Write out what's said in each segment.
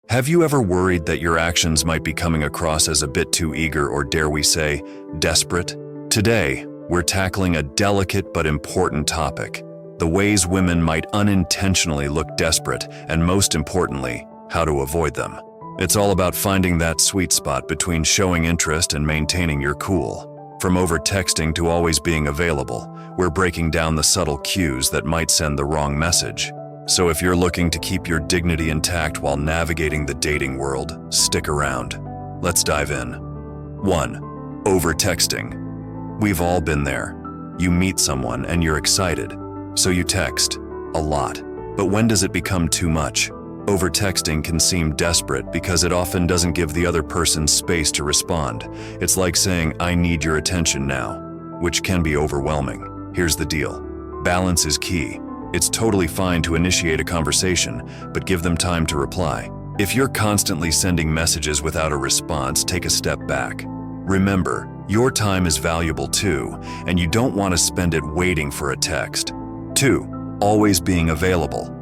Have you ever worried that your actions might be coming across as a bit too eager or, dare we say, desperate? Today, we're tackling a delicate but important topic: the ways women might unintentionally look desperate, and most importantly, how to avoid them. It's all about finding that sweet spot between showing interest and maintaining your cool. From over-texting to always being available, we're breaking down the subtle cues that might send the wrong message. So if you're looking to keep your dignity intact while navigating the dating world, stick around. Let's dive in. 1. Over-texting. We've all been there. You meet someone and you're excited, so you text a lot. But when does it become too much? Over-texting can seem desperate because it often doesn't give the other person space to respond. It's like saying, "I need your attention now," which can be overwhelming. Here's the deal. Balance is key. It's totally fine to initiate a conversation, but give them time to reply. If you're constantly sending messages without a response, take a step back. Remember, your time is valuable too, and you don't want to spend it waiting for a text. 2. Always being available.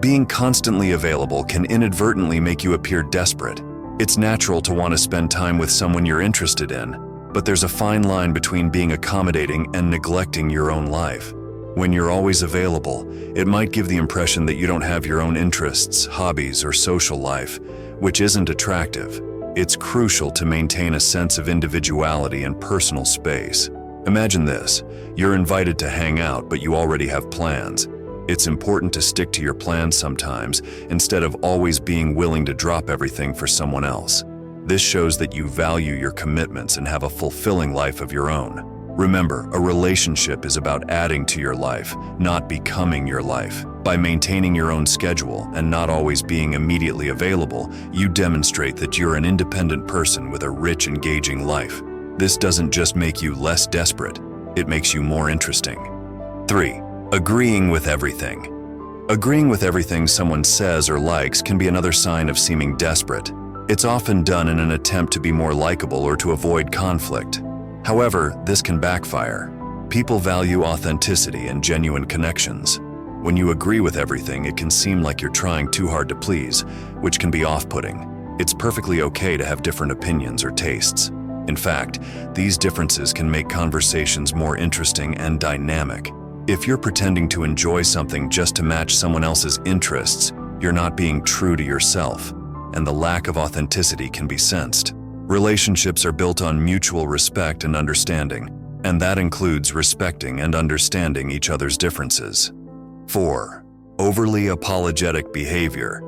Being constantly available can inadvertently make you appear desperate. It's natural to want to spend time with someone you're interested in, but there's a fine line between being accommodating and neglecting your own life. When you're always available, it might give the impression that you don't have your own interests, hobbies, or social life, which isn't attractive. It's crucial to maintain a sense of individuality and personal space. Imagine this: you're invited to hang out, but you already have plans. It's important to stick to your plans sometimes, instead of always being willing to drop everything for someone else. This shows that you value your commitments and have a fulfilling life of your own. Remember, a relationship is about adding to your life, not becoming your life. By maintaining your own schedule and not always being immediately available, you demonstrate that you're an independent person with a rich, engaging life. This doesn't just make you less desperate, it makes you more interesting. 3. Agreeing with everything. Agreeing with everything someone says or likes can be another sign of seeming desperate. It's often done in an attempt to be more likable or to avoid conflict. However, this can backfire. People value authenticity and genuine connections. When you agree with everything, it can seem like you're trying too hard to please, which can be off-putting. It's perfectly okay to have different opinions or tastes. In fact, these differences can make conversations more interesting and dynamic. If you're pretending to enjoy something just to match someone else's interests, you're not being true to yourself, and the lack of authenticity can be sensed. Relationships are built on mutual respect and understanding, and that includes respecting and understanding each other's differences. 4. Overly apologetic behavior.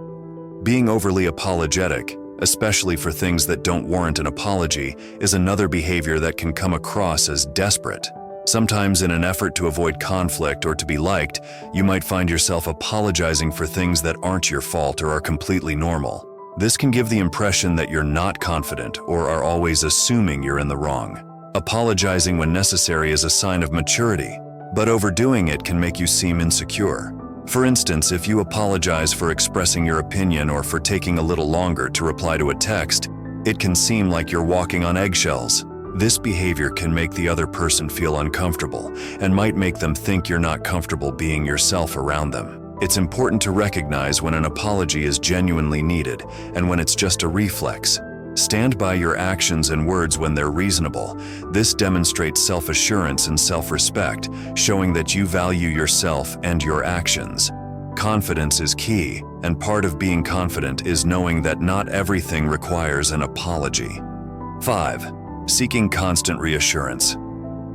Being overly apologetic, especially for things that don't warrant an apology, is another behavior that can come across as desperate. Sometimes, in an effort to avoid conflict or to be liked, you might find yourself apologizing for things that aren't your fault or are completely normal. This can give the impression that you're not confident or are always assuming you're in the wrong. Apologizing when necessary is a sign of maturity, but overdoing it can make you seem insecure. For instance, if you apologize for expressing your opinion or for taking a little longer to reply to a text, it can seem like you're walking on eggshells. This behavior can make the other person feel uncomfortable and might make them think you're not comfortable being yourself around them. It's important to recognize when an apology is genuinely needed and when it's just a reflex. Stand by your actions and words when they're reasonable. This demonstrates self-assurance and self-respect, showing that you value yourself and your actions. Confidence is key, and part of being confident is knowing that not everything requires an apology. 5. Seeking constant reassurance.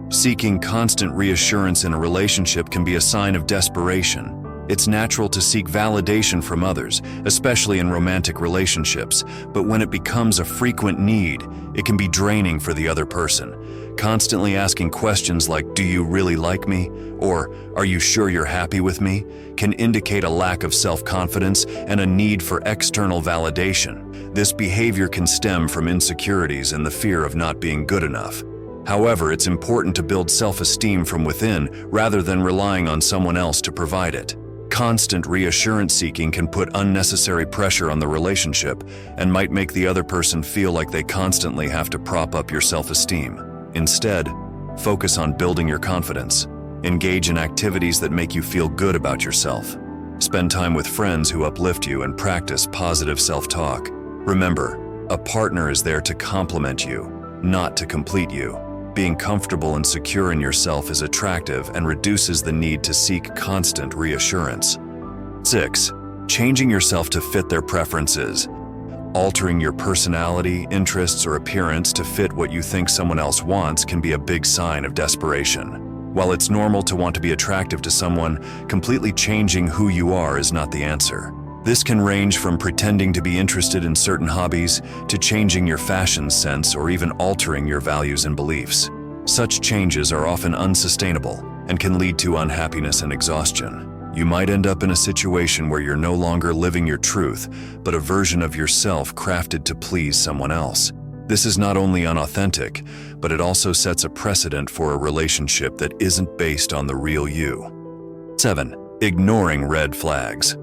Seeking constant reassurance in a relationship can be a sign of desperation. It's natural to seek validation from others, especially in romantic relationships, but when it becomes a frequent need, it can be draining for the other person. Constantly asking questions like, "Do you really like me?" or "Are you sure you're happy with me?" can indicate a lack of self-confidence and a need for external validation. This behavior can stem from insecurities and the fear of not being good enough. However, it's important to build self-esteem from within rather than relying on someone else to provide it. Constant reassurance seeking can put unnecessary pressure on the relationship and might make the other person feel like they constantly have to prop up your self-esteem. Instead, focus on building your confidence. Engage in activities that make you feel good about yourself. Spend time with friends who uplift you and practice positive self-talk. Remember, a partner is there to complement you, not to complete you. Being comfortable and secure in yourself is attractive and reduces the need to seek constant reassurance. 6. Changing yourself to fit their preferences. Altering your personality, interests, or appearance to fit what you think someone else wants can be a big sign of desperation. While it's normal to want to be attractive to someone, completely changing who you are is not the answer. This can range from pretending to be interested in certain hobbies to changing your fashion sense or even altering your values and beliefs. Such changes are often unsustainable and can lead to unhappiness and exhaustion. You might end up in a situation where you're no longer living your truth, but a version of yourself crafted to please someone else. This is not only unauthentic, but it also sets a precedent for a relationship that isn't based on the real you. 7. Ignoring red flags.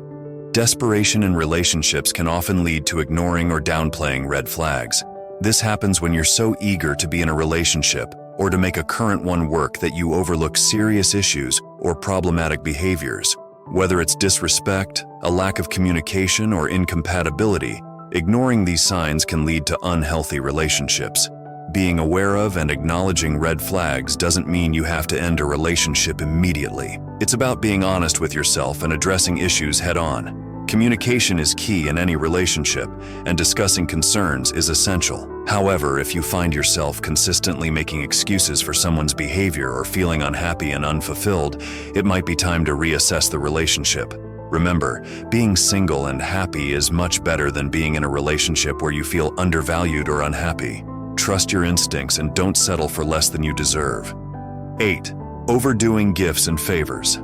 Desperation in relationships can often lead to ignoring or downplaying red flags. This happens when you're so eager to be in a relationship or to make a current one work that you overlook serious issues or problematic behaviors. Whether it's disrespect, a lack of communication, or incompatibility, ignoring these signs can lead to unhealthy relationships. Being aware of and acknowledging red flags doesn't mean you have to end a relationship immediately. It's about being honest with yourself and addressing issues head-on. Communication is key in any relationship, and discussing concerns is essential. However, if you find yourself consistently making excuses for someone's behavior or feeling unhappy and unfulfilled, it might be time to reassess the relationship. Remember, being single and happy is much better than being in a relationship where you feel undervalued or unhappy. Trust your instincts and don't settle for less than you deserve. 8. Overdoing gifts and favors.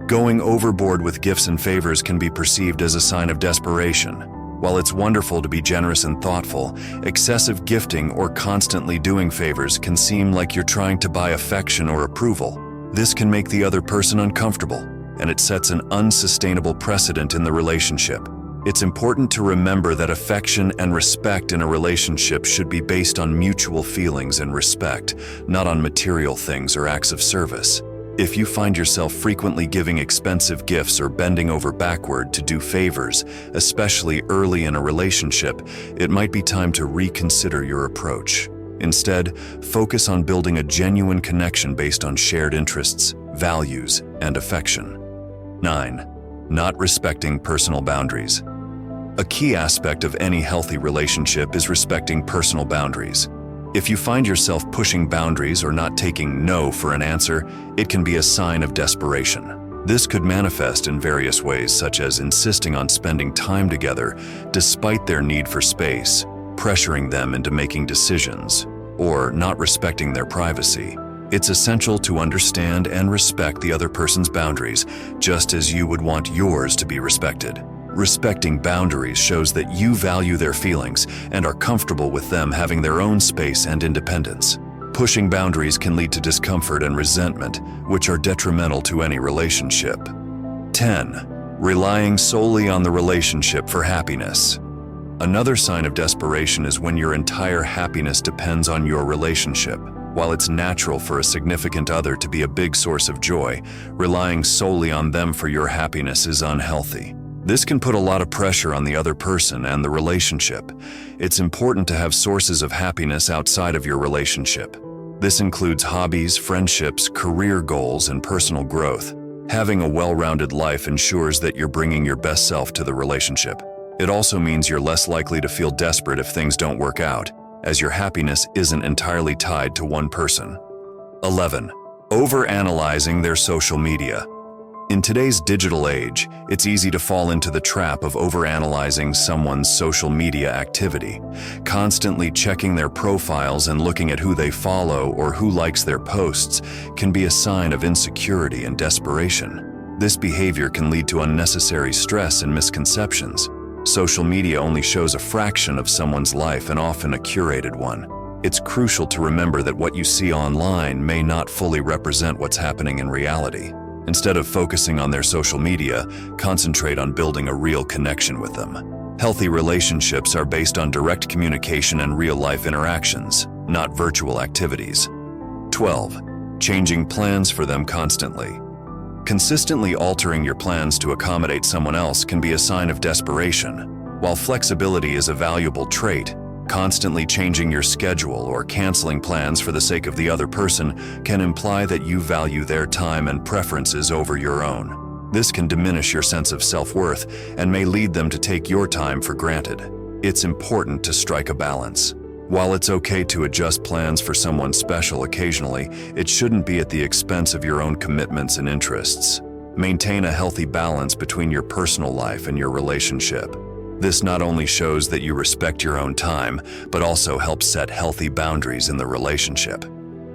Going overboard with gifts and favors can be perceived as a sign of desperation. While it's wonderful to be generous and thoughtful, excessive gifting or constantly doing favors can seem like you're trying to buy affection or approval. This can make the other person uncomfortable, and it sets an unsustainable precedent in the relationship. It's important to remember that affection and respect in a relationship should be based on mutual feelings and respect, not on material things or acts of service. If you find yourself frequently giving expensive gifts or bending over backward to do favors, especially early in a relationship, it might be time to reconsider your approach. Instead, focus on building a genuine connection based on shared interests, values, and affection. 9. Not respecting personal boundaries. A key aspect of any healthy relationship is respecting personal boundaries. If you find yourself pushing boundaries or not taking no for an answer, it can be a sign of desperation. This could manifest in various ways, such as insisting on spending time together despite their need for space, pressuring them into making decisions, or not respecting their privacy. It's essential to understand and respect the other person's boundaries, just as you would want yours to be respected. Respecting boundaries shows that you value their feelings and are comfortable with them having their own space and independence. Pushing boundaries can lead to discomfort and resentment, which are detrimental to any relationship. 10. Relying solely on the relationship for happiness. Another sign of desperation is when your entire happiness depends on your relationship. While it's natural for a significant other to be a big source of joy, relying solely on them for your happiness is unhealthy. This can put a lot of pressure on the other person and the relationship. It's important to have sources of happiness outside of your relationship. This includes hobbies, friendships, career goals, and personal growth. Having a well-rounded life ensures that you're bringing your best self to the relationship. It also means you're less likely to feel desperate if things don't work out, as your happiness isn't entirely tied to one person. 11. Overanalyzing their social media. In today's digital age, it's easy to fall into the trap of overanalyzing someone's social media activity. Constantly checking their profiles and looking at who they follow or who likes their posts can be a sign of insecurity and desperation. This behavior can lead to unnecessary stress and misconceptions. Social media only shows a fraction of someone's life and often a curated one. It's crucial to remember that what you see online may not fully represent what's happening in reality. Instead of focusing on their social media, concentrate on building a real connection with them. Healthy relationships are based on direct communication and real-life interactions, not virtual activities. 12. Changing plans for them constantly. Consistently altering your plans to accommodate someone else can be a sign of desperation. While flexibility is a valuable trait, constantly changing your schedule or canceling plans for the sake of the other person can imply that you value their time and preferences over your own. This can diminish your sense of self-worth and may lead them to take your time for granted. It's important to strike a balance. While it's okay to adjust plans for someone special occasionally, it shouldn't be at the expense of your own commitments and interests. Maintain a healthy balance between your personal life and your relationship. This not only shows that you respect your own time, but also helps set healthy boundaries in the relationship.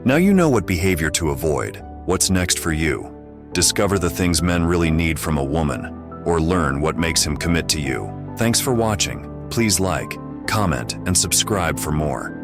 Now you know what behavior to avoid. What's next for you? Discover the things men really need from a woman, or learn what makes him commit to you. Thanks for watching. Please like, comment, and subscribe for more.